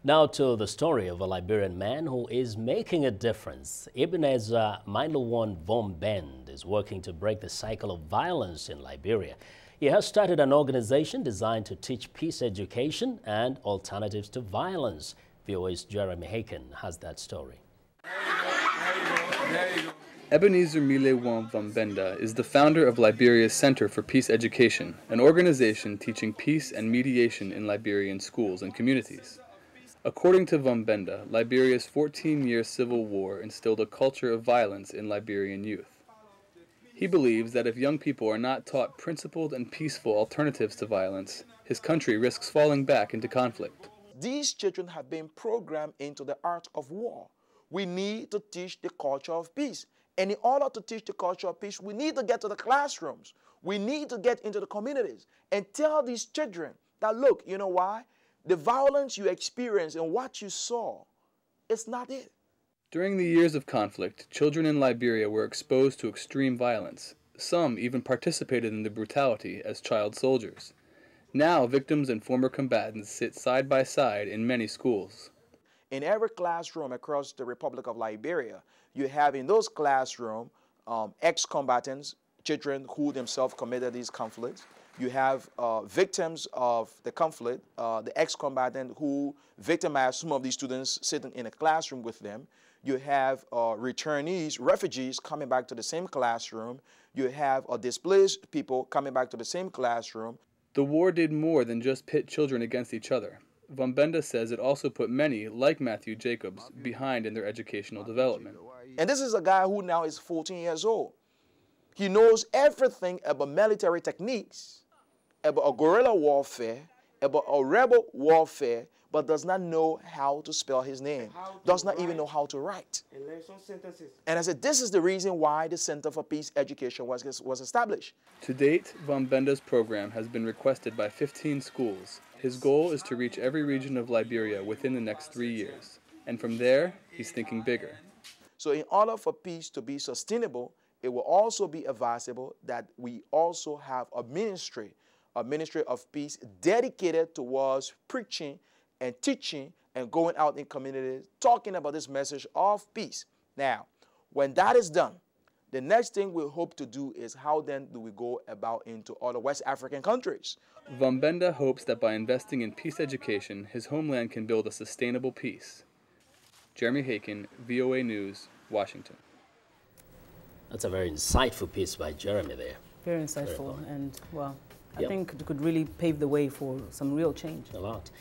Now to the story of a Liberian man who is making a difference. Ebenezer Mainlehwon Vonhm Benda is working to break the cycle of violence in Liberia. He has started an organization designed to teach peace education and alternatives to violence. VOA's Jeremy Haken has that story. Ebenezer Mainlehwon Vonhm Benda is the founder of Liberia's Center for Peace Education, an organization teaching peace and mediation in Liberian schools and communities. According to Vonhm Benda, Liberia's 14-year civil war instilled a culture of violence in Liberian youth. He believes that if young people are not taught principled and peaceful alternatives to violence, his country risks falling back into conflict. These children have been programmed into the art of war. We need to teach the culture of peace. And in order to teach the culture of peace, we need to get to the classrooms. We need to get into the communities and tell these children that, look, you know why? The violence you experienced and what you saw, it's not it. During the years of conflict, children in Liberia were exposed to extreme violence. Some even participated in the brutality as child soldiers. Now, victims and former combatants sit side by side in many schools. In every classroom across the Republic of Liberia, you have in those classrooms ex-combatants, children who themselves committed these conflicts. You have victims of the conflict, the ex-combatant who victimized some of these students sitting in a classroom with them. You have returnees, refugees coming back to the same classroom. You have displaced people coming back to the same classroom. The war did more than just pit children against each other. Vonhm Benda says it also put many, like Matthew Jacobs, behind in their educational development. And this is a guy who now is 14 years old. He knows everything about military techniques, about guerrilla warfare, about rebel warfare, but does not know how to spell his name, does not even know how to write. And I said, this is the reason why the Center for Peace Education was established. To date, Vonhm Benda's program has been requested by 15 schools. His goal is to reach every region of Liberia within the next 3 years. And from there, he's thinking bigger. So in order for peace to be sustainable, it will also be advisable that we also have a ministry of peace dedicated towards preaching and teaching and going out in communities, talking about this message of peace. Now, when that is done, the next thing we hope to do is how then do we go about into other West African countries. Vonhm Benda hopes that by investing in peace education, his homeland can build a sustainable peace. Jeremy Haken, VOA News, Washington. That's a very insightful piece by Jeremy there. Very insightful, and well, I Yep. think it could really pave the way for some real change. A lot.